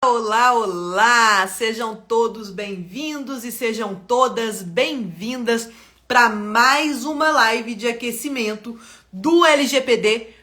Olá, olá! Sejam todos bem-vindos e sejam todas bem-vindas para mais uma live de aquecimento do LGPD.lab.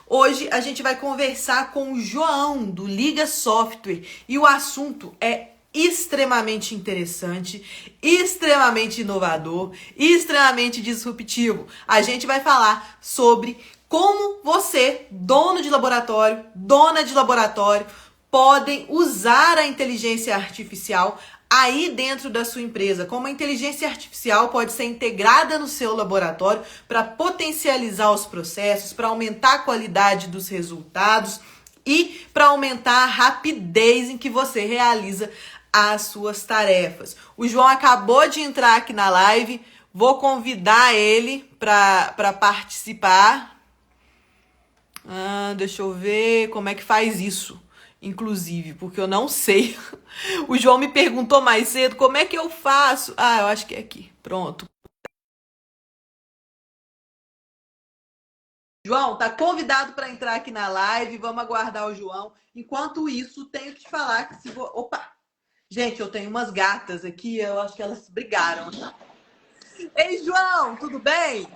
Hoje a gente vai conversar com o João do Liga Software e o assunto é extremamente interessante, extremamente inovador, extremamente disruptivo. A gente vai falar sobre como você, dono de laboratório, dona de laboratório, podem usar a inteligência artificial aí dentro da sua empresa. Como a inteligência artificial pode ser integrada no seu laboratório para potencializar os processos, para aumentar a qualidade dos resultados e para aumentar a rapidez em que você realiza as suas tarefas. O João acabou de entrar aqui na live, vou convidar ele para participar. Deixa eu ver como é que faz isso, inclusive, porque eu não sei. O João me perguntou mais cedo como é que eu faço. Eu acho que é aqui. Pronto. João, tá convidado para entrar aqui na live. Vamos aguardar o João. Enquanto isso, tenho que te falar que se vou... Opa! Gente, eu tenho umas gatas aqui, eu acho que elas brigaram. Ei, João, tudo bem?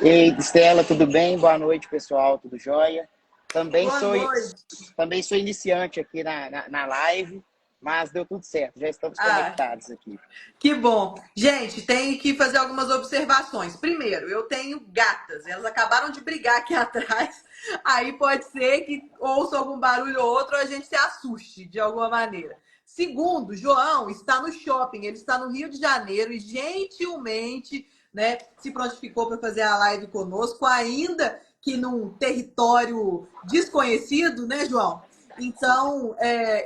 Ei, Estela, tudo bem? Boa noite, pessoal, tudo jóia? Também Boa sou, noite. também sou iniciante aqui na live, mas deu tudo certo, já estamos Ah, conectados aqui. que bom. Gente, tem que fazer algumas observações. Primeiro, eu tenho gatas. Elas acabaram de brigar aqui atrás. Aí pode ser que ouça algum barulho ou outro, a gente se assuste de alguma maneira. Segundo, João está no shopping. Ele está no Rio de Janeiro e gentilmente, né, se prontificou para fazer a live conosco, ainda que num território desconhecido, né, João? Então,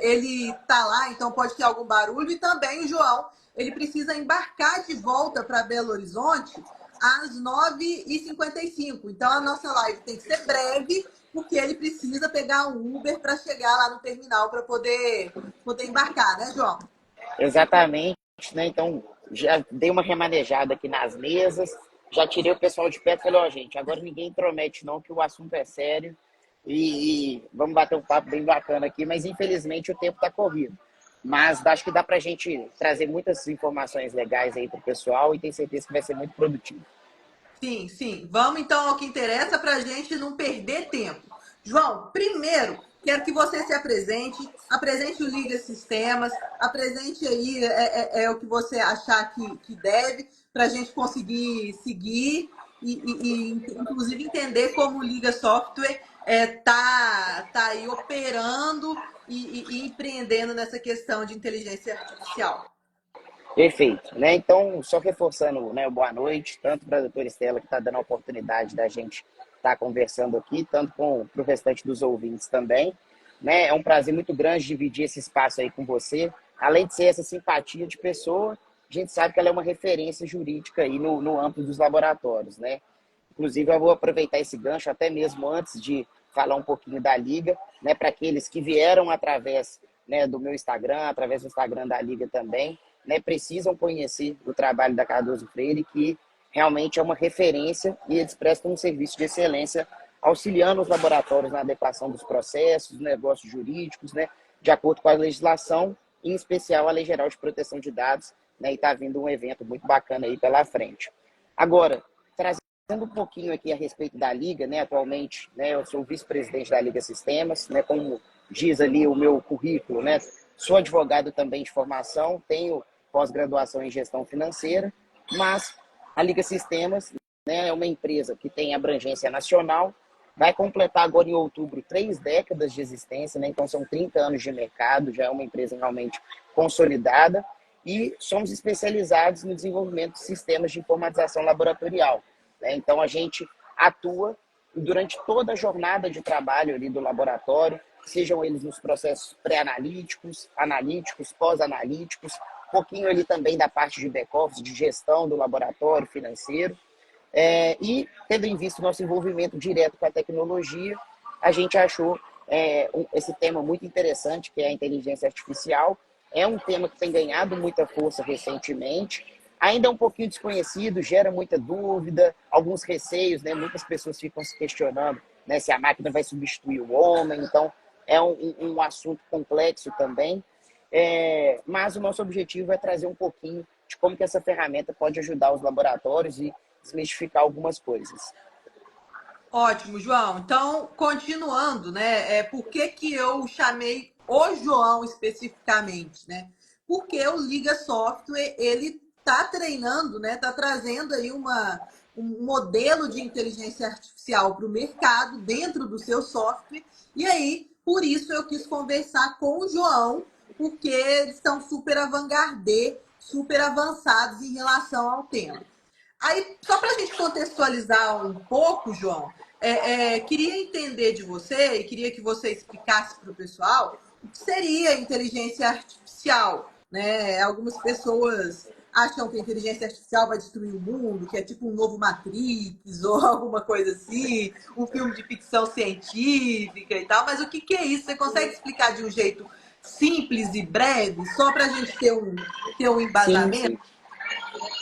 ele tá lá, então pode ter algum barulho. E também o João, ele precisa embarcar de volta para Belo Horizonte às 9h55. Então, a nossa live tem que ser breve, porque ele precisa pegar um Uber para chegar lá no terminal para poder embarcar, né, João? Exatamente, né? Então, já dei uma remanejada aqui nas mesas, já tirei o pessoal de perto e falei, ó, gente, agora ninguém intromete não, que o assunto é sério e vamos bater um papo bem bacana aqui, mas infelizmente o tempo está corrido. Mas acho que dá para a gente trazer muitas informações legais aí para o pessoal e tenho certeza que vai ser muito produtivo. Sim, sim. Vamos então ao que interessa para a gente não perder tempo. João, primeiro, quero que você se apresente o Liga Sistemas, apresente aí o que você achar que deve, para a gente conseguir seguir inclusive, entender como o Liga Software tá aí operando e empreendendo nessa questão de inteligência artificial. Perfeito, né? Então, só reforçando, né, boa noite, tanto para a doutora Estela, que está dando a oportunidade da gente estar conversando aqui, tanto para o restante dos ouvintes também. Né? É um prazer muito grande dividir esse espaço aí com você. Além de ser essa simpatia de pessoa, a gente sabe que ela é uma referência jurídica aí no âmbito dos laboratórios, né? Inclusive, eu vou aproveitar esse gancho até mesmo antes de falar um pouquinho da Liga, né, para aqueles que vieram através, né, do meu Instagram, através do Instagram da Liga também, né, precisam conhecer o trabalho da Cardoso Freire, que realmente é uma referência e eles prestam um serviço de excelência auxiliando os laboratórios na adequação dos processos, dos negócios jurídicos, né, de acordo com a legislação, em especial a Lei Geral de Proteção de Dados, né, e está vindo um evento muito bacana aí pela frente. Agora, trazendo um pouquinho aqui a respeito da Liga, né, atualmente, né, eu sou vice-presidente da Liga Sistemas, né, como diz ali o meu currículo, né, sou advogado também de formação, tenho pós-graduação em gestão financeira, mas a Liga Sistemas, né, é uma empresa que tem abrangência nacional, vai completar agora em outubro 3 décadas de existência, né, então são 30 anos de mercado, já é uma empresa realmente consolidada e somos especializados no desenvolvimento de sistemas de informatização laboratorial. Né? Então, a gente atua durante toda a jornada de trabalho ali do laboratório, sejam eles nos processos pré-analíticos, analíticos, pós-analíticos, um pouquinho ali também da parte de back-office, de gestão do laboratório financeiro. E, tendo em vista o nosso envolvimento direto com a tecnologia, a gente achou esse tema muito interessante, que é a inteligência artificial. É um tema que tem ganhado muita força recentemente, ainda é um pouquinho desconhecido, gera muita dúvida, alguns receios, né? Muitas pessoas ficam se questionando, né, se a máquina vai substituir o homem. Então, é um assunto complexo também, mas o nosso objetivo é trazer um pouquinho de como que essa ferramenta pode ajudar os laboratórios e desmistificar algumas coisas. Ótimo, João. Então, continuando, né? Por que que eu chamei o João especificamente, né? Porque o Liga Software, ele tá treinando, né? Tá trazendo aí um modelo de inteligência artificial para o mercado dentro do seu software. E aí, por isso eu quis conversar com o João, porque eles estão super avant-garde, super avançados em relação ao tema. Aí, só para a gente contextualizar um pouco, João, queria entender de você e queria que você explicasse para o pessoal o que seria inteligência artificial, né? Algumas pessoas acham que a inteligência artificial vai destruir o mundo, que é tipo um novo Matrix ou alguma coisa assim, um filme de ficção científica e tal, mas o que é isso? Você consegue explicar de um jeito simples e breve, só para a gente ter um Sim, embasamento? sim.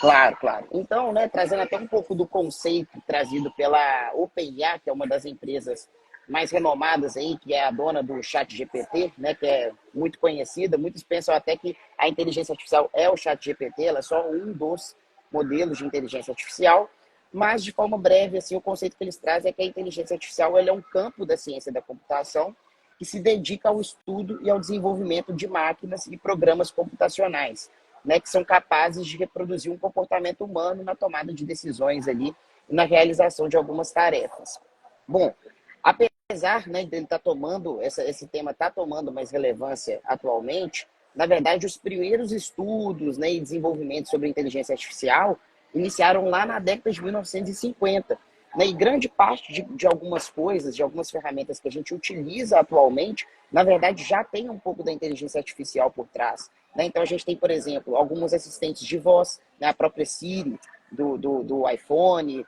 Claro, claro. Então, né, trazendo até um pouco do conceito trazido pela OpenAI, que é uma das empresas mais renomadas aí, que é a dona do ChatGPT, né, que é muito conhecida. Muitos pensam até que a inteligência artificial é o ChatGPT, ela é só um dos modelos de inteligência artificial. Mas, de forma breve, assim, o conceito que eles trazem é que a inteligência artificial ela é um campo da ciência da computação que se dedica ao estudo e ao desenvolvimento de máquinas e programas computacionais, né, que são capazes de reproduzir um comportamento humano na tomada de decisões ali, na realização de algumas tarefas. Bom, apesar, né, dele estar tomando, esse tema está tomando mais relevância atualmente, na verdade, os primeiros estudos, né, e desenvolvimentos sobre inteligência artificial iniciaram lá na década de 1950. Né, e grande parte de algumas coisas, de algumas ferramentas que a gente utiliza atualmente, na verdade, já tem um pouco da inteligência artificial por trás. Né? Então, a gente tem, por exemplo, alguns assistentes de voz, né? A própria Siri do iPhone,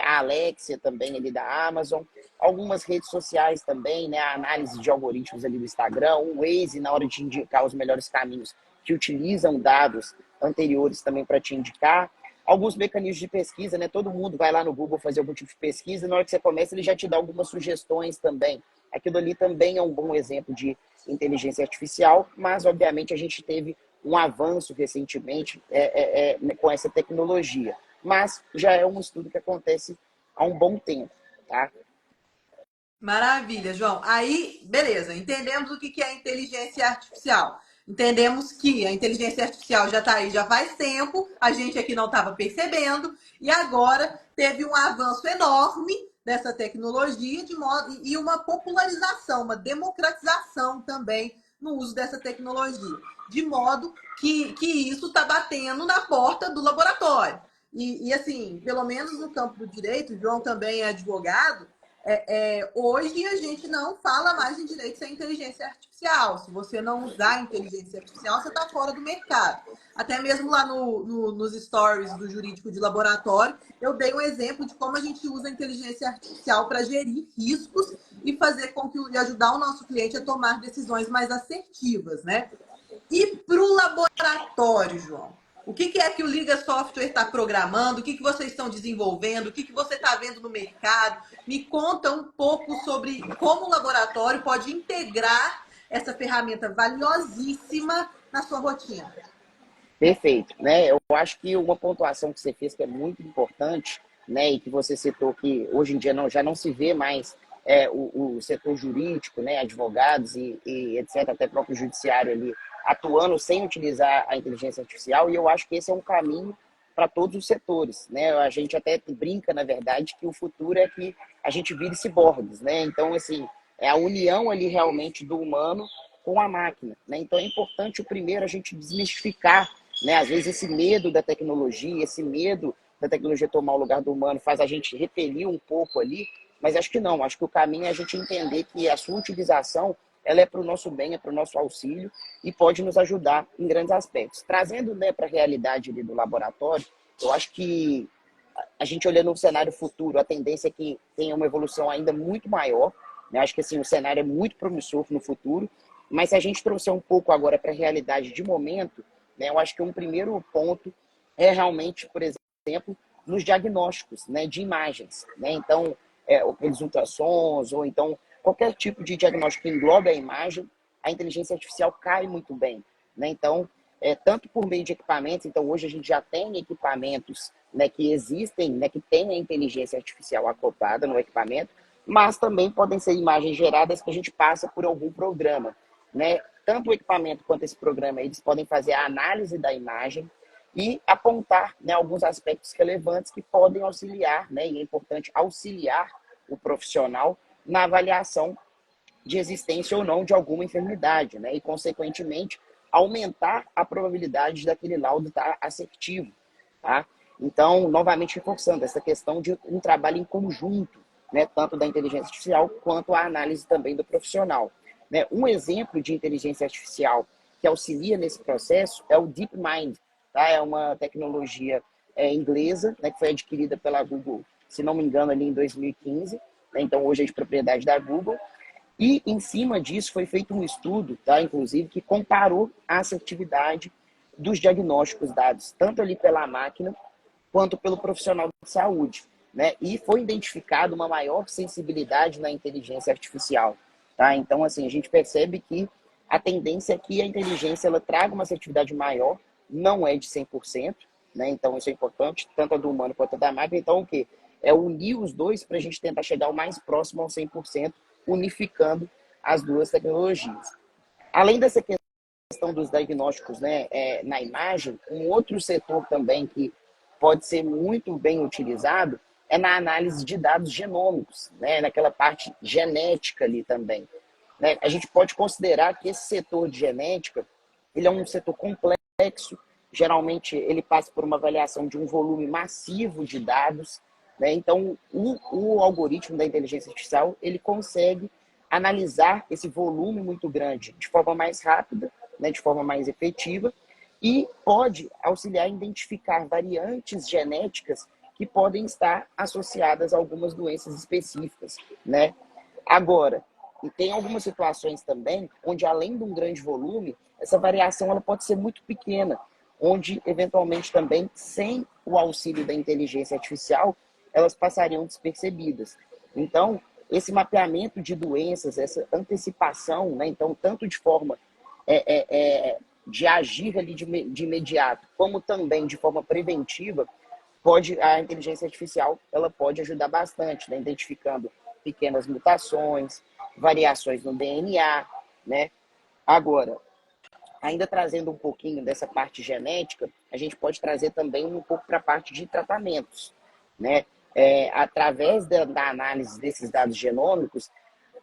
a Alexia também ali da Amazon, algumas redes sociais também, né? A análise de algoritmos ali do Instagram, o Waze na hora de indicar os melhores caminhos, que utilizam dados anteriores também para te indicar. Alguns mecanismos de pesquisa, né? Todo mundo vai lá no Google fazer algum tipo de pesquisa, e na hora que você começa, ele já te dá algumas sugestões também. Aquilo ali também é um bom exemplo de inteligência artificial, mas obviamente a gente teve um avanço recentemente com essa tecnologia. Mas já é um estudo que acontece há um bom tempo, tá? Maravilha, João. Aí, beleza, entendemos o que é inteligência artificial. Entendemos que a inteligência artificial já está aí já faz tempo, a gente aqui não estava percebendo, e agora teve um avanço enorme dessa tecnologia de modo, e uma popularização, uma democratização também no uso dessa tecnologia, de modo que isso está batendo na porta do laboratório. E assim, pelo menos no campo do direito, o João também é advogado, hoje a gente não fala mais em direito sem inteligência artificial. Se você não usar a inteligência artificial, você está fora do mercado. Até mesmo lá nos stories do jurídico de laboratório, eu dei um exemplo de como a gente usa a inteligência artificial para gerir riscos e fazer com que e ajudar o nosso cliente a tomar decisões mais assertivas, né? E para o laboratório, João? O que é que o Liga Software está programando? O que vocês estão desenvolvendo? O que você está vendo no mercado? Me conta um pouco sobre como o laboratório pode integrar essa ferramenta valiosíssima na sua rotina. Perfeito, né? Eu acho que uma pontuação que você fez que é muito importante, né, e que você citou que hoje em dia já não se vê mais o setor jurídico, né, advogados e etc, até próprio judiciário ali atuando sem utilizar a inteligência artificial, e eu acho que esse é um caminho para todos os setores, né? A gente até brinca, na verdade, que o futuro é que a gente vire ciborgues, né? Então, assim, é a união ali realmente do humano com a máquina, né? Então é importante o primeiro a gente desmistificar, né? Às vezes esse medo da tecnologia, esse medo da tecnologia tomar o lugar do humano faz a gente repelir um pouco ali, mas acho que não, acho que o caminho é a gente entender que a sua utilização ela é para o nosso bem, é para o nosso auxílio e pode nos ajudar em grandes aspectos. Trazendo, né, para a realidade ali do laboratório, eu acho que a gente olhando no cenário futuro, a tendência é que tenha uma evolução ainda muito maior, né? Acho que assim, o cenário é muito promissor no futuro, mas se a gente trouxer um pouco agora para a realidade de momento, né, eu acho que um primeiro ponto é realmente, por exemplo, nos diagnósticos, né, de imagens. Né? Então, aqueles ultrassons, ou então qualquer tipo de diagnóstico que englobe a imagem, a inteligência artificial cai muito bem, né? Então, tanto por meio de equipamentos, então hoje a gente já tem equipamentos, né, que existem, né, que tem a inteligência artificial acoplada no equipamento, mas também podem ser imagens geradas que a gente passa por algum programa, né? Tanto o equipamento quanto esse programa, eles podem fazer a análise da imagem e apontar, né, alguns aspectos relevantes que podem auxiliar, né, e é importante auxiliar o profissional na avaliação de existência ou não de alguma enfermidade, né, e, consequentemente, aumentar a probabilidade daquele laudo estar assertivo, tá? Então, novamente reforçando essa questão de um trabalho em conjunto, né, tanto da inteligência artificial quanto a análise também do profissional. Né? Um exemplo de inteligência artificial que auxilia nesse processo é o DeepMind, tá? É uma tecnologia inglesa, né, que foi adquirida pela Google, se não me engano, ali em 2015, né? Então hoje é de propriedade da Google, e em cima disso foi feito um estudo, tá, inclusive, que comparou a assertividade dos diagnósticos dados, tanto ali pela máquina quanto pelo profissional de saúde, né? E foi identificado uma maior sensibilidade na inteligência artificial, tá? Então, assim, a gente percebe que a tendência é que a inteligência ela traga uma assertividade maior, não é de 100%, né? Então, isso é importante, tanto a do humano quanto a da máquina. Então, o quê? É unir os dois para a gente tentar chegar o mais próximo ao 100%, unificando as duas tecnologias. Além dessa questão dos diagnósticos, né, na imagem, um outro setor também que pode ser muito bem utilizado é na análise de dados genômicos, né, naquela parte genética ali também. Né? A gente pode considerar que esse setor de genética ele é um setor complexo, geralmente ele passa por uma avaliação de um volume massivo de dados, né? Então, o algoritmo da inteligência artificial ele consegue analisar esse volume muito grande de forma mais rápida, né, de forma mais efetiva, e pode auxiliar a identificar variantes genéticas que podem estar associadas a algumas doenças específicas, né? Agora, e tem algumas situações também onde, além de um grande volume, essa variação ela pode ser muito pequena, onde, eventualmente, também, sem o auxílio da inteligência artificial, elas passariam despercebidas. Então, esse mapeamento de doenças, essa antecipação, né, então, tanto de forma de agir ali de imediato, como também de forma preventiva, a inteligência artificial ela pode ajudar bastante, né, identificando pequenas mutações, variações no DNA, né? Agora, ainda trazendo um pouquinho dessa parte genética, a gente pode trazer também um pouco para a parte de tratamentos, né? Através da análise desses dados genômicos,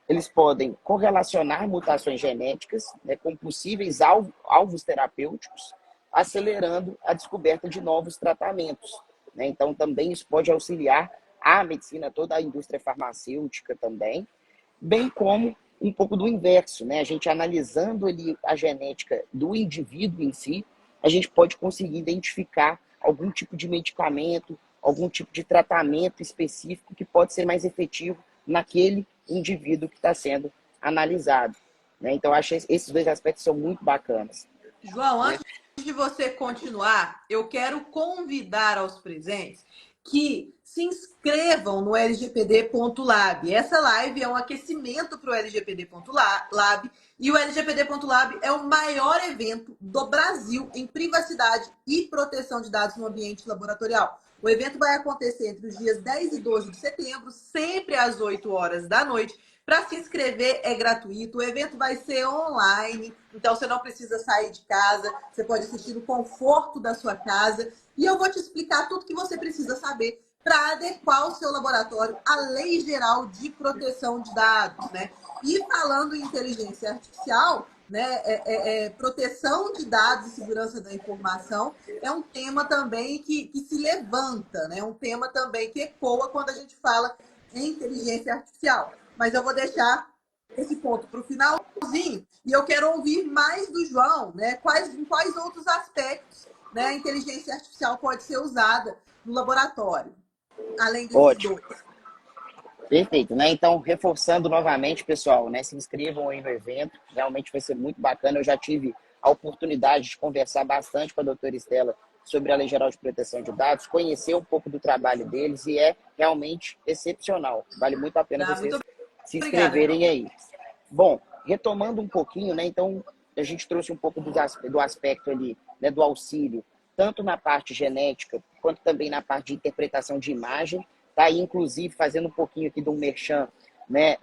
eles podem correlacionar mutações genéticas, né, com possíveis alvos terapêuticos, acelerando a descoberta de novos tratamentos, né? Então, também isso pode auxiliar a medicina, toda a indústria farmacêutica também, bem como um pouco do inverso, né? A gente analisando ali a genética do indivíduo em si, a gente pode conseguir identificar algum tipo de medicamento, algum tipo de tratamento específico que pode ser mais efetivo naquele indivíduo que está sendo analisado, né? Então, eu acho que esses dois aspectos são muito bacanas. João, antes de você continuar, eu quero convidar aos presentes que se inscrevam no lgpd.lab. Essa live é um aquecimento para o lgpd.lab e o lgpd.lab é o maior evento do Brasil em privacidade e proteção de dados no ambiente laboratorial. O evento vai acontecer entre os dias 10 e 12 de setembro, sempre às 8 horas da noite. Para se inscrever é gratuito, o evento vai ser online, então você não precisa sair de casa, você pode assistir no conforto da sua casa. E eu vou te explicar tudo que você precisa saber para adequar o seu laboratório à Lei Geral de Proteção de Dados, né? E falando em inteligência artificial, né, proteção de dados e segurança da informação é um tema também que se levanta, né? Um tema também que ecoa quando a gente fala em inteligência artificial. Mas eu vou deixar esse ponto para o finalzinho e eu quero ouvir mais do João, né? Em quais outros aspectos, né, a inteligência artificial pode ser usada no laboratório, além desses Ótimo. dois. Perfeito, né? Então, reforçando novamente, pessoal, né? Se inscrevam aí no evento, realmente vai ser muito bacana. Eu já tive a oportunidade de conversar bastante com a doutora Estela sobre a Lei Geral de Proteção de Dados, conhecer um pouco do trabalho deles e é realmente excepcional. Vale muito a pena vocês se Obrigada. inscreverem aí. Bom, retomando um pouquinho, né? Então, a gente trouxe um pouco do aspecto ali, né, do auxílio, tanto na parte genética, quanto também na parte de interpretação de imagem. Tá aí, inclusive, fazendo um pouquinho aqui do merchan, né?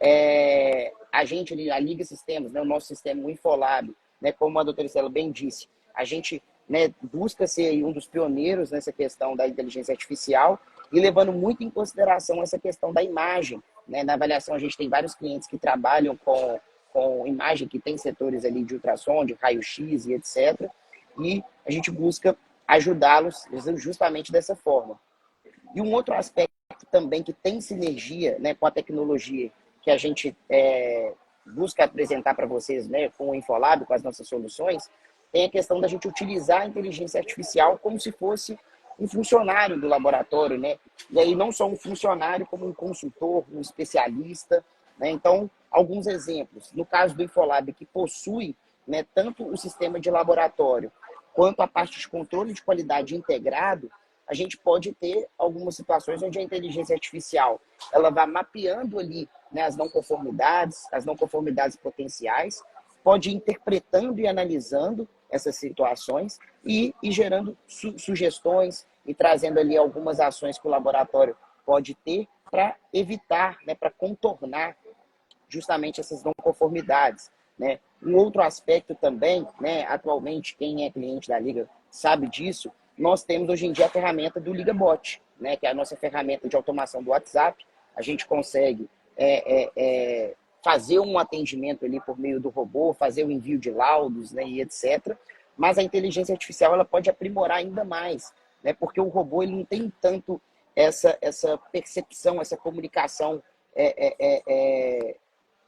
A gente ali, a Liga Sistemas, né, o nosso sistema, o Infolab, né, como a doutora Estela bem disse, a gente, né, busca ser um dos pioneiros nessa questão da inteligência artificial e levando muito em consideração essa questão da imagem, né? Na avaliação, a gente tem vários clientes que trabalham com imagem, que tem setores ali de ultrassom, de raio-x e etc. E a gente busca ajudá-los justamente dessa forma. E um outro aspecto também que tem sinergia, né, com a tecnologia que a gente busca apresentar para vocês, né, com o Infolab, com as nossas soluções, tem a questão da gente utilizar a inteligência artificial como se fosse um funcionário do laboratório, né? E aí não só um funcionário, como um consultor, um especialista, né? Então, alguns exemplos. No caso do Infolab, que possui, né, tanto o sistema de laboratório quanto a parte de controle de qualidade integrado, a gente pode ter algumas situações onde a inteligência artificial ela vai mapeando ali, né, as não conformidades potenciais, pode ir interpretando e analisando essas situações e gerando sugestões e trazendo ali algumas ações que o laboratório pode ter para evitar, né, para contornar justamente essas não conformidades, né? Um outro aspecto também, né, atualmente, quem é cliente da Liga sabe disso, nós temos hoje em dia a ferramenta do LigaBot, né, que é a nossa ferramenta de automação do WhatsApp. A gente consegue fazer um atendimento ali por meio do robô, fazer o envio de laudos, né, e etc. Mas a inteligência artificial ela pode aprimorar ainda mais, né, porque o robô ele não tem tanto essa percepção, essa comunicação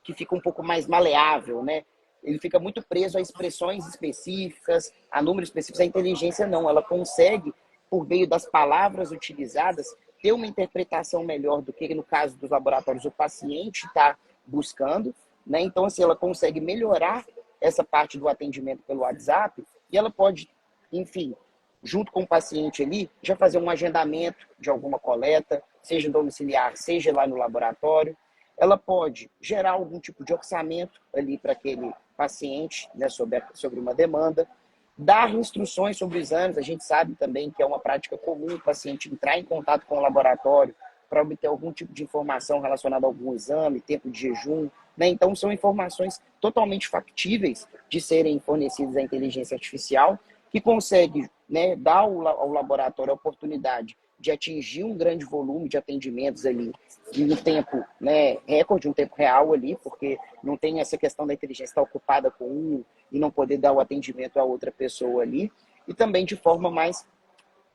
que fica um pouco mais maleável, né? Ele fica muito preso a expressões específicas, a números específicos. A inteligência não, ela consegue, por meio das palavras utilizadas, ter uma interpretação melhor do que, no caso dos laboratórios, o paciente está buscando, né? Então, assim, ela consegue melhorar essa parte do atendimento pelo WhatsApp e ela pode, enfim, junto com o paciente ali, já fazer um agendamento de alguma coleta, seja domiciliar, seja lá no laboratório. Ela pode gerar algum tipo de orçamento ali para aquele paciente, né, sobre uma demanda, dar instruções sobre exames. A gente sabe também que é uma prática comum o paciente entrar em contato com o laboratório para obter algum tipo de informação relacionada a algum exame, tempo de jejum, né? Então, são informações totalmente factíveis de serem fornecidas à inteligência artificial, que consegue, né, dar ao laboratório a oportunidade de atingir um grande volume de atendimentos ali em um tempo, né, recorde, um tempo real ali, porque não tem essa questão da inteligência estar ocupada com um e não poder dar o atendimento a outra pessoa ali, e também de forma mais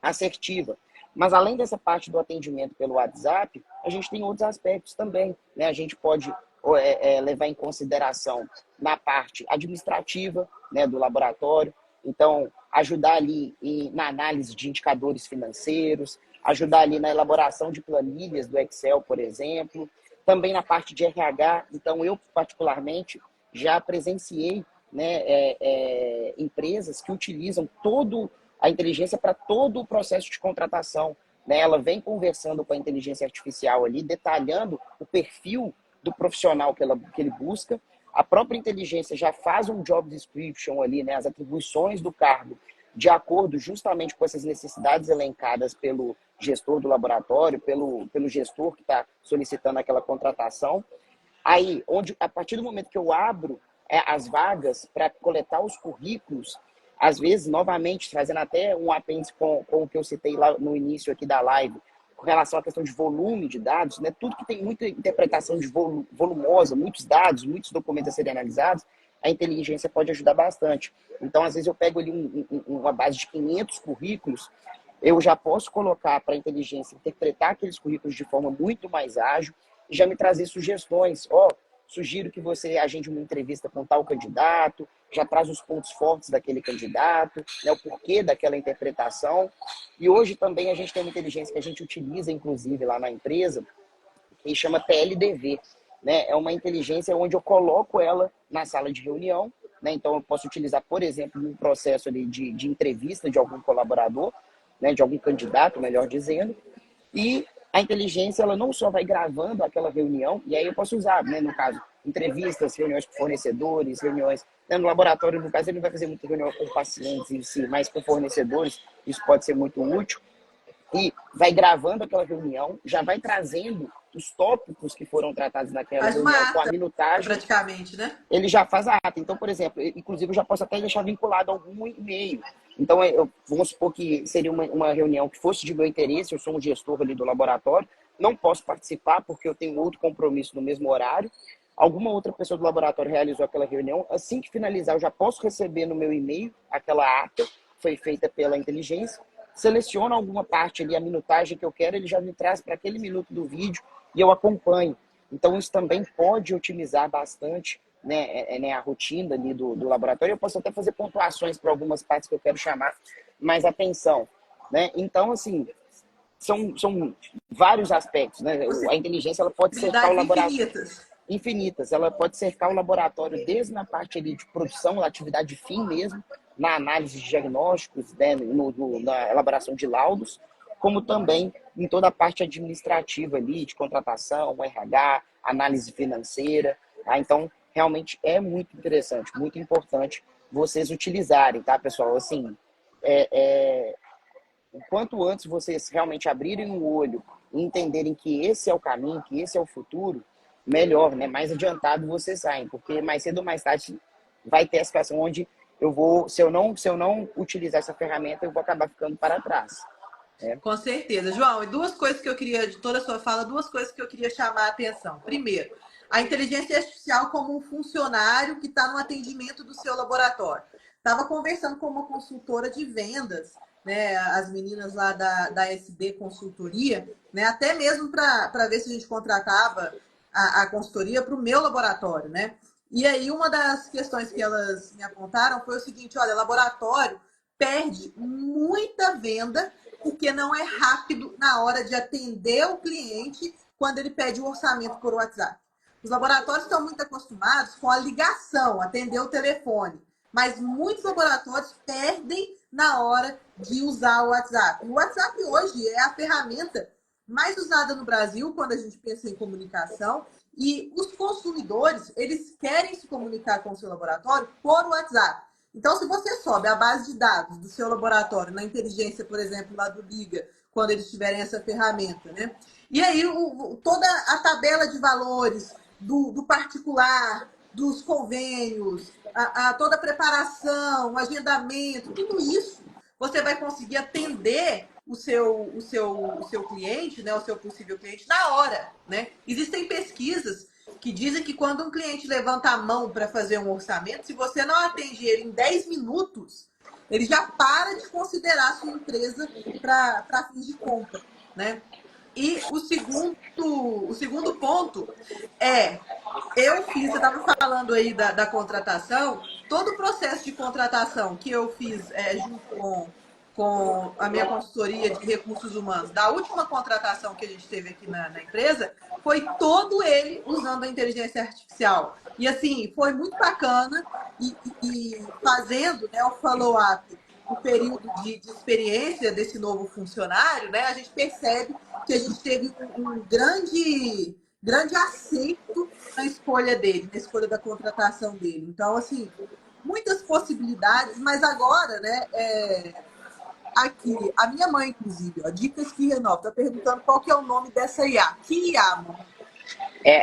assertiva. Mas além dessa parte do atendimento pelo WhatsApp, a gente tem outros aspectos também, né? A gente pode levar em consideração na parte administrativa, né, do laboratório, então ajudar ali na análise de indicadores financeiros, ajudar ali na elaboração de planilhas do Excel, por exemplo, também na parte de RH. Então, eu particularmente já presenciei, né, empresas que utilizam a inteligência para todo o processo de contratação, né? Ela vem conversando com a inteligência artificial ali, detalhando o perfil do profissional que ele busca. A própria inteligência já faz um job description ali, né, as atribuições do cargo, de acordo justamente com essas necessidades elencadas pelo gestor do laboratório, pelo gestor que está solicitando aquela contratação. Aí, a partir do momento que eu abro as vagas para coletar os currículos, às vezes, novamente, fazendo até um apêndice com o que eu citei lá no início aqui da live, com relação à questão de volume de dados, né? Tudo que tem muita interpretação de volumosa, muitos dados, muitos documentos a serem analisados, a inteligência pode ajudar bastante. Então, às vezes, eu pego ali uma base de 500 currículos, eu já posso colocar para a inteligência interpretar aqueles currículos de forma muito mais ágil e já me trazer sugestões. Sugiro que você agende uma entrevista com tal candidato, já traz os pontos fortes daquele candidato, né, o porquê daquela interpretação. E hoje também a gente tem uma inteligência que a gente utiliza, inclusive, lá na empresa, que chama TLDV. Né? É uma inteligência onde eu coloco ela na sala de reunião, né? Então eu posso utilizar, por exemplo, num processo ali de entrevista de algum colaborador, né, de algum candidato, melhor dizendo, e A inteligência, ela não só vai gravando aquela reunião, e aí eu posso usar, né, no caso, entrevistas, reuniões com fornecedores, reuniões, né, no laboratório, no caso, ele não vai fazer muita reunião com pacientes em si, mas com fornecedores, isso pode ser muito útil, e vai gravando aquela reunião, já vai trazendo os tópicos que foram tratados naquela Faz uma reunião com a ata, minutagem, praticamente, né? ele já faz a ata. Então, por exemplo, inclusive eu já posso até deixar vinculado a algum e-mail. Então, vamos supor que seria uma reunião que fosse de meu interesse, eu sou um gestor ali do laboratório, não posso participar porque eu tenho outro compromisso no mesmo horário. Alguma outra pessoa do laboratório realizou aquela reunião. Assim que finalizar, eu já posso receber no meu e-mail aquela ata, foi feita pela inteligência. Seleciono alguma parte ali, a minutagem que eu quero, ele já me traz para aquele minuto do vídeo e eu acompanho. Então, isso também pode otimizar bastante, né, a rotina ali do laboratório. Eu posso até fazer pontuações para algumas partes que eu quero chamar mais atenção. Né? Então, assim, são vários aspectos. Né? A inteligência ela pode cercar o Possibilidades laboratório infinitas. infinitas. Ela pode cercar o laboratório desde na parte ali de produção, na atividade fim mesmo, na análise de diagnósticos, né, na elaboração de laudos, como também em toda a parte administrativa ali, de contratação, RH, análise financeira. Tá? Então, realmente é muito interessante, muito importante vocês utilizarem, tá, pessoal? Assim, é, é, o quanto antes vocês realmente abrirem o olho e entenderem que esse é o caminho, que esse é o futuro, melhor, né? Mais adiantado vocês saem, porque mais cedo ou mais tarde vai ter a situação onde eu vou, se eu não utilizar essa ferramenta, eu vou acabar ficando para trás. Né? Com certeza. João, e duas coisas que eu queria, de toda a sua fala, duas coisas que eu queria chamar a atenção. Primeiro, a inteligência artificial como um funcionário que está no atendimento do seu laboratório. Estava conversando com uma consultora de vendas, né, as meninas lá da SD Consultoria, né, até mesmo para ver se a gente contratava a consultoria para o meu laboratório, né? E aí, uma das questões que elas me apontaram foi o seguinte: olha, laboratório perde muita venda porque não é rápido na hora de atender o cliente quando ele pede o orçamento por WhatsApp. Os laboratórios estão muito acostumados com a ligação, atender o telefone, mas muitos laboratórios perdem na hora de usar o WhatsApp. O WhatsApp hoje é a ferramenta mais usada no Brasil quando a gente pensa em comunicação, e os consumidores, eles querem se comunicar com o seu laboratório por WhatsApp. Então, se você sobe a base de dados do seu laboratório na inteligência, por exemplo, lá do Liga, quando eles tiverem essa ferramenta, né? E aí, toda a tabela de valores do particular, dos convênios, toda a preparação, o agendamento, tudo isso, você vai conseguir atender o seu cliente, né, o seu possível cliente, na hora. Né? Existem pesquisas que dizem que quando um cliente levanta a mão para fazer um orçamento, se você não atende ele em 10 minutos, ele já para de considerar a sua empresa para fins de compra. Né? E o segundo ponto é, você estava falando aí da contratação, todo o processo de contratação que eu fiz junto com a minha consultoria de recursos humanos, da última contratação que a gente teve aqui na empresa, foi todo ele usando a inteligência artificial. E assim, foi muito bacana e fazendo, né, o follow-up o período de experiência desse novo funcionário, né, a gente percebe que a gente teve um grande acerto na escolha dele, na escolha da contratação dele. Então, assim, muitas possibilidades, mas agora, né, aqui, a minha mãe, inclusive, ó, Dicas que Renova, está perguntando qual que é o nome dessa IA. Que IA, amor?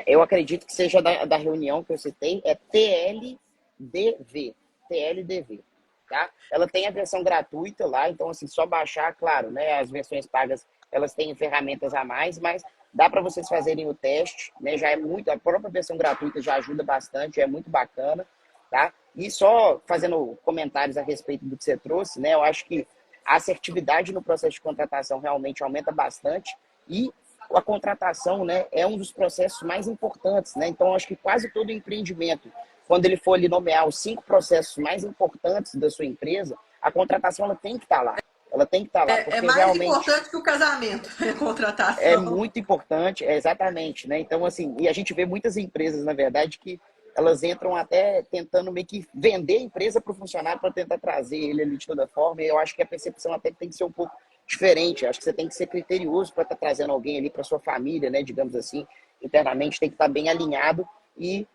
Eu acredito que seja da reunião que eu citei, é TLDV. TLDV. Tá? Ela tem a versão gratuita lá, então assim, só baixar, claro, né? As versões pagas, elas têm ferramentas a mais, mas dá para vocês fazerem o teste, né? Já é muito, a própria versão gratuita já ajuda bastante, é muito bacana, tá? E só fazendo comentários a respeito do que você trouxe, né? Eu acho que a assertividade no processo de contratação realmente aumenta bastante e a contratação, né, é um dos processos mais importantes, né? Então, acho que quase todo empreendimento, quando ele for ali nomear os 5 processos mais importantes da sua empresa, a contratação ela tem que estar lá. Ela tem que estar lá, É porque mais realmente importante que o casamento, a é contratação. muito importante, exatamente, né? Então, assim, e a gente vê muitas empresas, na verdade, que elas entram até tentando meio que vender a empresa para o funcionário para tentar trazer ele ali de toda forma, e eu acho que a percepção até tem que ser um pouco diferente. Acho que você tem que ser criterioso para estar trazendo alguém ali para sua família, né, digamos assim, internamente tem que estar bem alinhado e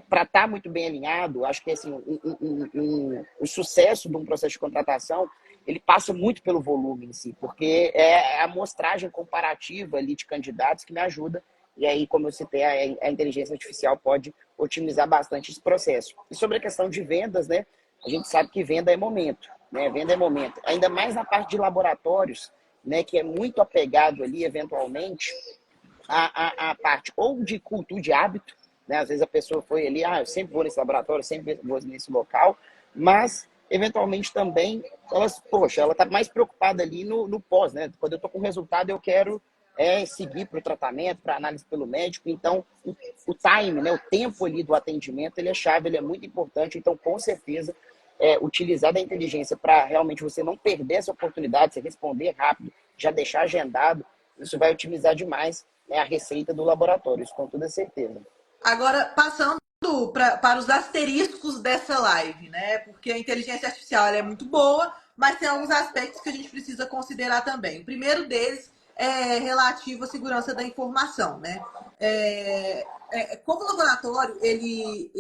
para estar muito bem alinhado, acho que assim, o sucesso de um processo de contratação ele passa muito pelo volume em si, porque é a amostragem comparativa ali de candidatos que me ajuda. E aí, como eu citei, a inteligência artificial pode otimizar bastante esse processo. E sobre a questão de vendas, né? A gente sabe que venda é momento, né? Venda é momento. Ainda mais na parte de laboratórios, né? Que é muito apegado ali, eventualmente, a parte ou de cultura, de hábito, né? Às vezes a pessoa foi ali, eu sempre vou nesse laboratório, sempre vou nesse local, mas eventualmente também ela está mais preocupada ali no pós, né? Quando eu estou com resultado, eu quero seguir para o tratamento, para análise pelo médico. Então, o time, né? O tempo ali do atendimento, ele é chave, ele é muito importante. Então, com certeza, utilizar da inteligência para realmente você não perder essa oportunidade, você responder rápido, já deixar agendado, isso vai otimizar demais, né, a receita do laboratório, isso com toda certeza. Agora, passando para os asteriscos dessa live, né? Porque a inteligência artificial ela é muito boa, mas tem alguns aspectos que a gente precisa considerar também. O primeiro deles é relativo à segurança da informação, né? Como o laboratório ele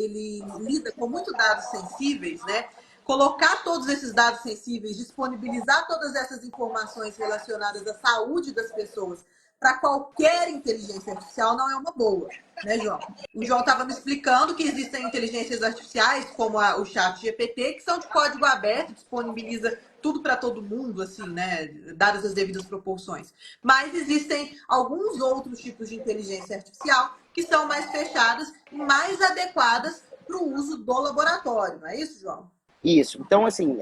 lida com muitos dados sensíveis, né? Colocar todos esses dados sensíveis, disponibilizar todas essas informações relacionadas à saúde das pessoas para qualquer inteligência artificial não é uma boa, né, João? O João estava me explicando que existem inteligências artificiais, como o chat GPT, que são de código aberto, disponibiliza tudo para todo mundo, assim, né, dadas as devidas proporções. Mas existem alguns outros tipos de inteligência artificial que são mais fechadas e mais adequadas para o uso do laboratório, não é isso, João? Isso. Então, assim,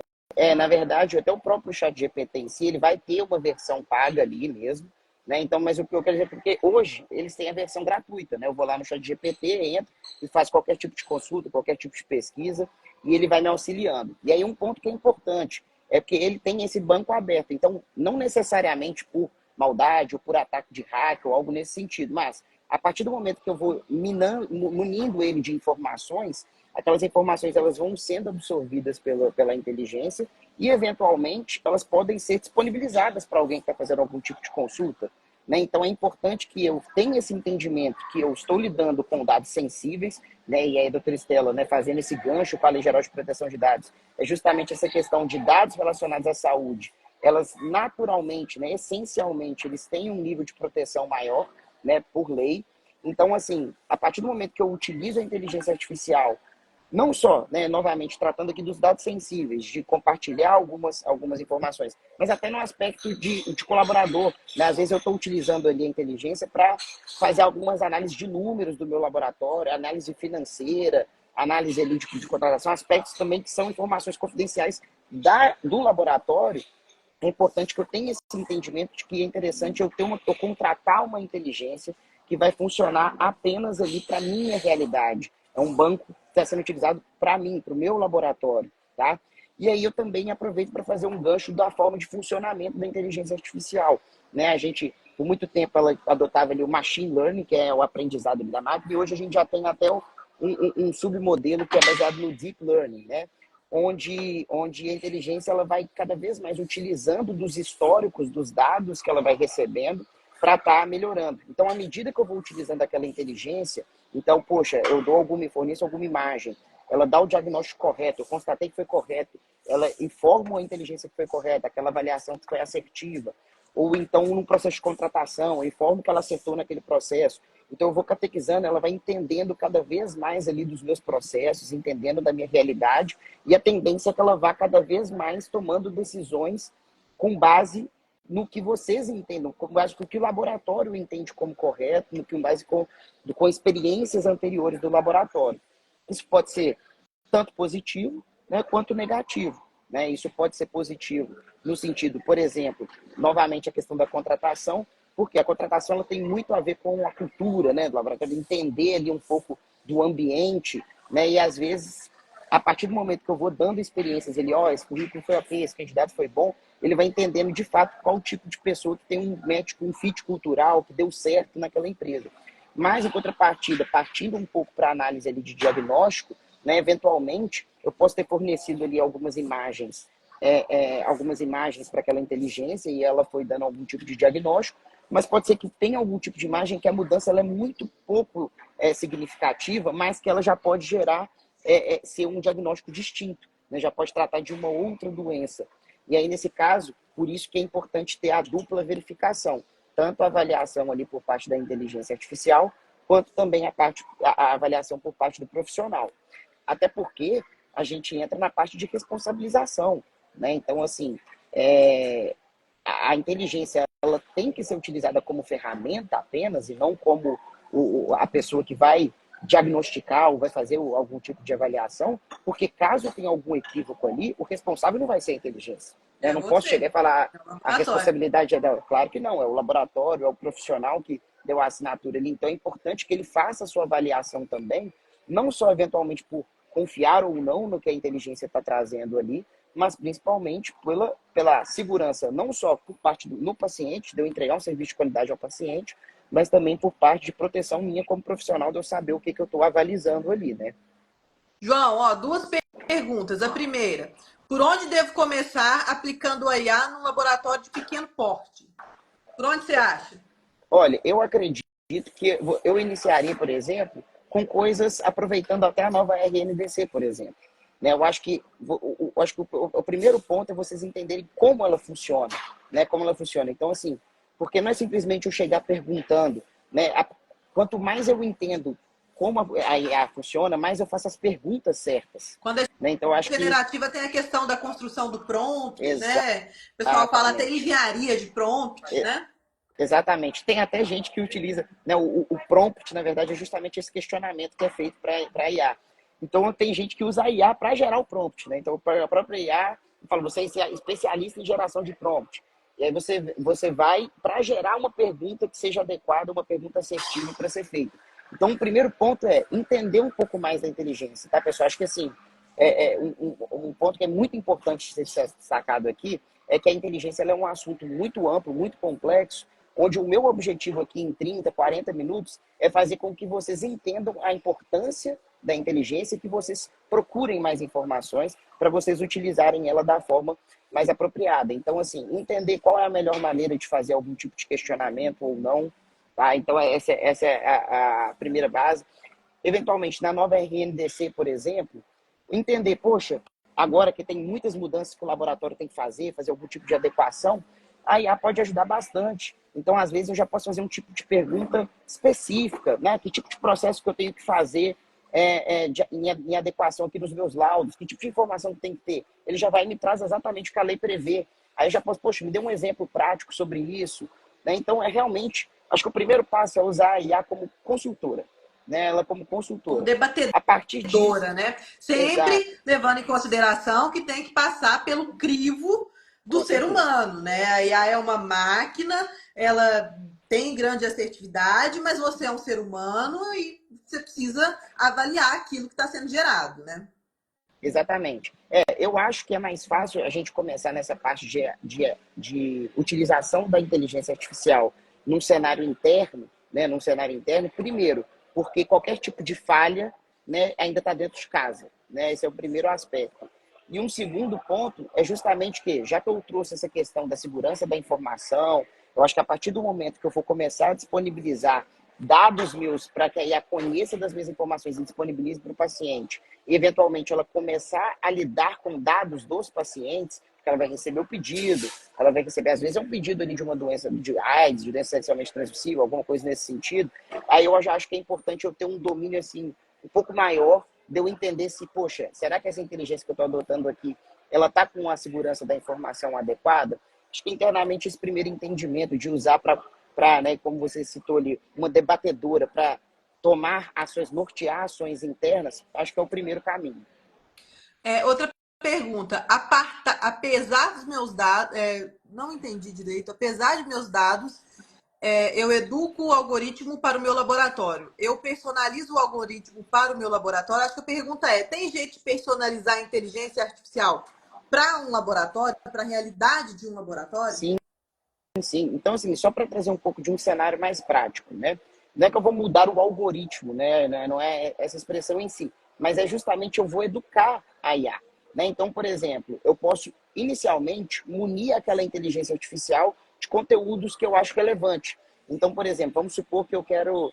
na verdade, até o próprio chat GPT em si, ele vai ter uma versão paga ali mesmo, né? Então, mas o que eu quero dizer, porque hoje eles têm a versão gratuita, né? Eu vou lá no chat GPT, entro e faço qualquer tipo de consulta, qualquer tipo de pesquisa, e ele vai me auxiliando. E aí um ponto que é importante é porque ele tem esse banco aberto. Então, não necessariamente por maldade ou por ataque de hack ou algo nesse sentido, mas a partir do momento que eu vou munindo ele de informações, aquelas informações elas vão sendo absorvidas pela inteligência e, eventualmente, elas podem ser disponibilizadas para alguém que está fazendo algum tipo de consulta. Né? Então, é importante que eu tenha esse entendimento que eu estou lidando com dados sensíveis, né? E aí a doutora Estela, né, fazendo esse gancho com a Lei Geral de Proteção de Dados, é justamente essa questão de dados relacionados à saúde. Elas, naturalmente, né, essencialmente, eles têm um nível de proteção maior, né, por lei. Então, assim, a partir do momento que eu utilizo a inteligência artificial não só, né, novamente, tratando aqui dos dados sensíveis, de compartilhar algumas informações, mas até no aspecto de colaborador. Né? Às vezes eu estou utilizando ali a inteligência para fazer algumas análises de números do meu laboratório, análise financeira, análise ali de contratação, aspectos também que são informações confidenciais do laboratório. É importante que eu tenha esse entendimento de que é interessante eu contratar uma inteligência que vai funcionar apenas ali para a minha realidade. É um banco que está sendo utilizado para mim, para o meu laboratório, tá? E aí eu também aproveito para fazer um gancho da forma de funcionamento da inteligência artificial. Né? A gente, por muito tempo, ela adotava ali o machine learning, que é o aprendizado da máquina, e hoje a gente já tem até um submodelo que é baseado no deep learning, né? Onde a inteligência ela vai cada vez mais utilizando dos históricos, dos dados que ela vai recebendo para estar melhorando. Então, à medida que eu vou utilizando aquela inteligência, então, poxa, eu forneço alguma imagem, ela dá o diagnóstico correto, eu constatei que foi correto, ela informa a inteligência que foi correta, aquela avaliação que foi assertiva, ou então num processo de contratação, eu informo que ela acertou naquele processo. Então eu vou catequizando, ela vai entendendo cada vez mais ali dos meus processos, entendendo da minha realidade, e a tendência é que ela vá cada vez mais tomando decisões com base no que vocês entendam, com base no que o laboratório entende como correto, no que base com experiências anteriores do laboratório. Isso pode ser tanto positivo, né, quanto negativo. Né? Isso pode ser positivo no sentido, por exemplo, novamente a questão da contratação, porque a contratação ela tem muito a ver com a cultura, né, do laboratório, entender ali um pouco do ambiente, né, e às vezes, a partir do momento que eu vou dando experiências, esse currículo foi ok, esse candidato foi bom, ele vai entendendo de fato qual tipo de pessoa que tem um match, um fit cultural, que deu certo naquela empresa. Mas, em contrapartida, partindo um pouco para a análise ali de diagnóstico, né, eventualmente, eu posso ter fornecido ali algumas imagens algumas imagens para aquela inteligência e ela foi dando algum tipo de diagnóstico, mas pode ser que tenha algum tipo de imagem que a mudança ela é muito pouco significativa, mas que ela já pode gerar, ser um diagnóstico distinto, né? Já pode tratar de uma outra doença. E aí, nesse caso, por isso que é importante ter a dupla verificação, tanto a avaliação ali por parte da inteligência artificial, quanto também a avaliação por parte do profissional. Até porque a gente entra na parte de responsabilização, né? Então, assim, a inteligência ela tem que ser utilizada como ferramenta apenas e não como a pessoa que vai diagnosticar ou vai fazer algum tipo de avaliação, porque caso tenha algum equívoco ali, o responsável não vai ser a inteligência. Eu não posso chegar e falar a responsabilidade é dela. Claro que não, é o laboratório, é o profissional que deu a assinatura ali. Então é importante que ele faça a sua avaliação também, não só eventualmente por confiar ou não no que a inteligência está trazendo ali, mas principalmente pela segurança, não só por parte do paciente, de eu entregar um serviço de qualidade ao paciente, mas também por parte de proteção minha como profissional, de eu saber o que eu estou avalizando ali, né? João, ó, duas perguntas. A primeira, por onde devo começar aplicando a IA no laboratório de pequeno porte? Por onde você acha? Olha, eu acredito que eu iniciaria, por exemplo, com coisas aproveitando até a nova RNDC, por exemplo. Né? O primeiro ponto é vocês entenderem como ela funciona, né? Como ela funciona. Então, assim, porque não é simplesmente eu chegar perguntando, né? Quanto mais eu entendo como a IA funciona, mais eu faço as perguntas certas. Quando a Né? Então, acho generativa tem a questão da construção do prompt, né? O pessoal Exatamente. fala até engenharia de prompt, né? Exatamente. Tem até gente que utiliza, né, o prompt, na verdade, é justamente esse questionamento que é feito para a IA. Então, tem gente que usa a IA para gerar o prompt. Né? Então, a própria IA fala, você é especialista em geração de prompt. E aí você vai para gerar uma pergunta que seja adequada, uma pergunta assertiva para ser feita. Então, o primeiro ponto é entender um pouco mais da inteligência, tá, pessoal? Acho que, assim, um ponto que é muito importante ser destacado aqui é que a inteligência ela é um assunto muito amplo, muito complexo, onde o meu objetivo aqui em 30, 40 minutos é fazer com que vocês entendam a importância da inteligência e que vocês procurem mais informações para vocês utilizarem ela da forma mais apropriada. Então, assim, entender qual é a melhor maneira de fazer algum tipo de questionamento ou não. Tá? Então, essa é a primeira base. Eventualmente, na nova RNDC, por exemplo, entender, poxa, agora que tem muitas mudanças que o laboratório tem que fazer algum tipo de adequação, a IA pode ajudar bastante. Então, às vezes, eu já posso fazer um tipo de pergunta específica, né? Que tipo de processo que eu tenho que fazer em adequação aqui nos meus laudos, que tipo de informação que tem que ter. Ele já vai e me traz exatamente o que a lei prevê. Aí eu já posso, poxa, me dê um exemplo prático sobre isso. Né? Então, realmente, acho que o primeiro passo é usar a IA como consultora. Né? Ela como consultora. Debatedora, a partir disso, né? Sempre exato, levando em consideração que tem que passar pelo crivo do ser humano, né? A IA é uma máquina, ela tem grande assertividade, mas você é um ser humano e você precisa avaliar aquilo que está sendo gerado, né? Exatamente. Eu acho que é mais fácil a gente começar nessa parte de utilização da inteligência artificial num cenário interno, né? Num cenário interno, primeiro, porque qualquer tipo de falha, né, ainda está dentro de casa. Né? Esse é o primeiro aspecto. E um segundo ponto é justamente que, já que eu trouxe essa questão da segurança da informação, eu acho que a partir do momento que eu for começar a disponibilizar dados meus para que a IA conheça das minhas informações e disponibilize para o paciente, e eventualmente ela começar a lidar com dados dos pacientes, porque ela vai receber o pedido, ela vai receber, às vezes é um pedido ali de uma doença de AIDS, de doença sexualmente transmissível, alguma coisa nesse sentido, aí eu já acho que é importante eu ter um domínio assim um pouco maior, de eu entender se, poxa, será que essa inteligência que eu estou adotando aqui, ela está com a segurança da informação adequada? Acho que internamente esse primeiro entendimento de usar para, né, como você citou ali, uma debatedora para tomar ações, nortear ações internas, acho que é o primeiro caminho. Outra pergunta, apesar dos meus dados, não entendi direito, apesar de meus dados, eu educo o algoritmo para o meu laboratório. Eu personalizo o algoritmo para o meu laboratório. Acho que a pergunta é, tem jeito de personalizar a inteligência artificial para um laboratório, para a realidade de um laboratório? Sim, sim. Então, assim, só para trazer um pouco de um cenário mais prático, né? Não é que eu vou mudar o algoritmo, né? Não é essa expressão em si, mas é justamente eu vou educar a IA. Né? Então, por exemplo, eu posso inicialmente, munir aquela inteligência artificial de conteúdos que eu acho relevante. Então, por exemplo, vamos supor que eu quero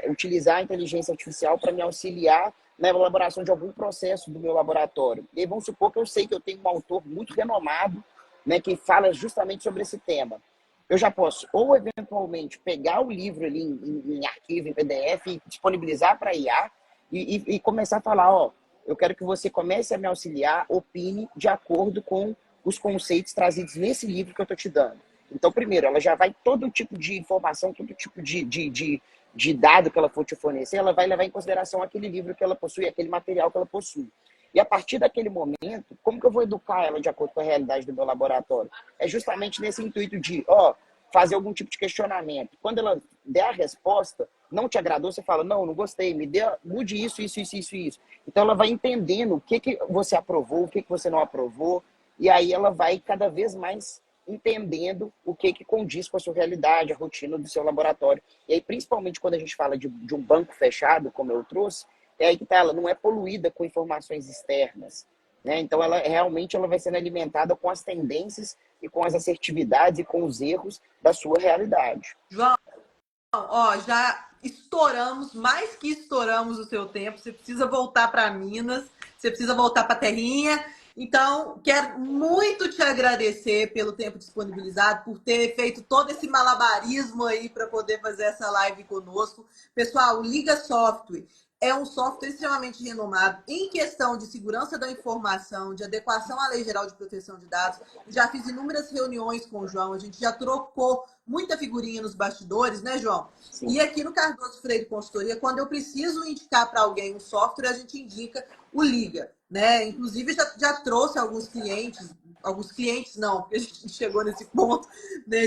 utilizar a inteligência artificial para me auxiliar na elaboração de algum processo do meu laboratório. E aí, vamos supor que eu sei que eu tenho um autor muito renomado, né, que fala justamente sobre esse tema. Eu já posso, ou eventualmente, pegar o livro ali em arquivo, em PDF, e disponibilizar para a IA e começar a falar, ó, eu quero que você comece a me auxiliar, opine de acordo com os conceitos trazidos nesse livro que eu estou te dando. Então, primeiro, ela já vai, todo tipo de informação, todo tipo de dado que ela for te fornecer, ela vai levar em consideração aquele livro que ela possui, aquele material que ela possui. E a partir daquele momento, como que eu vou educar ela de acordo com a realidade do meu laboratório? É justamente nesse intuito de, fazer algum tipo de questionamento. Quando ela der a resposta, não te agradou, você fala, não gostei, mude isso. Então ela vai entendendo o que você aprovou, o que você não aprovou, e aí ela vai cada vez mais entendendo o que condiz com a sua realidade, a rotina do seu laboratório. E aí, principalmente quando a gente fala de um banco fechado, como eu trouxe, é aí que tá, ela não é poluída com informações externas, né? Então, ela realmente vai sendo alimentada com as tendências e com as assertividades e com os erros da sua realidade. João, já estouramos, mais que estouramos o seu tempo. Você precisa voltar para Minas, você precisa voltar para a terrinha. Então, quero muito te agradecer pelo tempo disponibilizado, por ter feito todo esse malabarismo aí para poder fazer essa live conosco. Pessoal, o Liga Software é um software extremamente renomado em questão de segurança da informação, de adequação à Lei Geral de Proteção de Dados. Já fiz inúmeras reuniões com o João, a gente já trocou muita figurinha nos bastidores, né, João? Sim. E aqui no Cardoso Freire Consultoria, quando eu preciso indicar para alguém um software, a gente indica o Liga, né? Inclusive, já trouxe alguns clientes não, porque a gente chegou nesse ponto, né,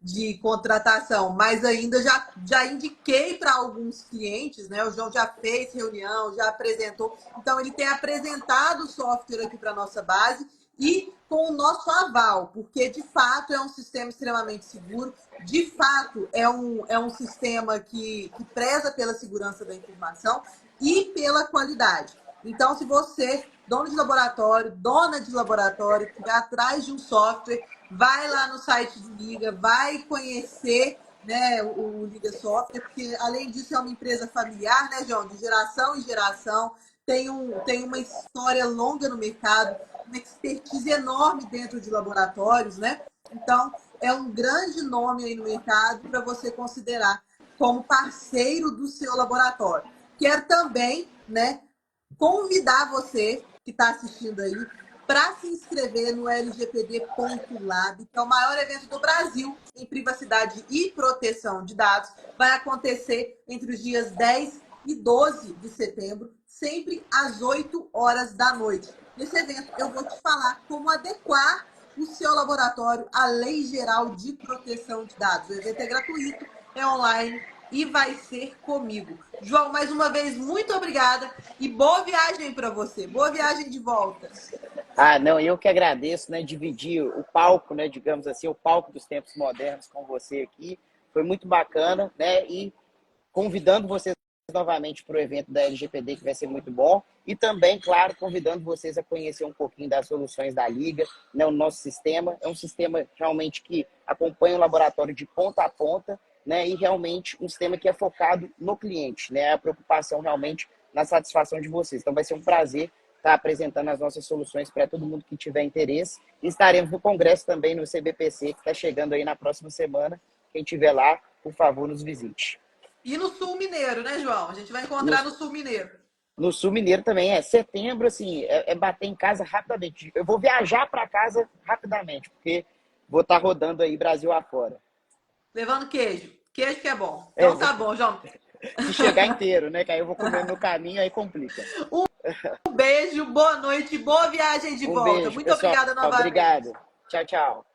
de contratação, mas ainda já indiquei para alguns clientes, né? O João já fez reunião, já apresentou, então ele tem apresentado o software aqui para a nossa base e com o nosso aval, porque de fato é um sistema extremamente seguro, de fato é um sistema que preza pela segurança da informação e pela qualidade. Então, se você, dono de laboratório, dona de laboratório, estiver atrás de um software, vai lá no site do Liga, vai conhecer, né, o Liga Software, porque além disso é uma empresa familiar, né, João? De geração em geração, tem uma história longa no mercado, uma expertise enorme dentro de laboratórios, né? Então, é um grande nome aí no mercado para você considerar como parceiro do seu laboratório. Quero também, né, convidar você que está assistindo aí para se inscrever no LGPD.lab, que é o maior evento do Brasil em privacidade e proteção de dados. Vai acontecer entre os dias 10 e 12 de setembro, sempre às 8 horas da noite. Nesse evento, eu vou te falar como adequar o seu laboratório à Lei Geral de Proteção de Dados. O evento é gratuito, é online e vai ser comigo. João, mais uma vez, muito obrigada e boa viagem para você. Boa viagem de volta. Não, eu que agradeço, né, dividir o palco, né, digamos assim, o palco dos tempos modernos com você aqui. Foi muito bacana, né, e convidando vocês novamente para o evento da LGPD, que vai ser muito bom. E também, claro, convidando vocês a conhecer um pouquinho das soluções da Liga, né, o nosso sistema. É um sistema realmente que acompanha o laboratório de ponta a ponta, né, e realmente um sistema que é focado no cliente, né, a preocupação realmente na satisfação de vocês. Então vai ser um prazer estar apresentando as nossas soluções para todo mundo que tiver interesse. E estaremos no congresso também, no CBPC, que está chegando aí na próxima semana. Quem estiver lá, por favor, nos visite. E no Sul Mineiro, né, João? A gente vai encontrar no Sul Mineiro. No Sul Mineiro também, setembro, assim, é bater em casa rapidamente. Eu vou viajar para casa rapidamente, porque vou estar rodando aí Brasil afora. Levando queijo. Queijo que é bom. Então tá bom, João. Se chegar inteiro, né? Que aí eu vou comer no caminho, aí complica. Um beijo, boa noite, boa viagem de volta. Beijo, muito pessoal. obrigada novamente. Obrigado. Tchau, tchau.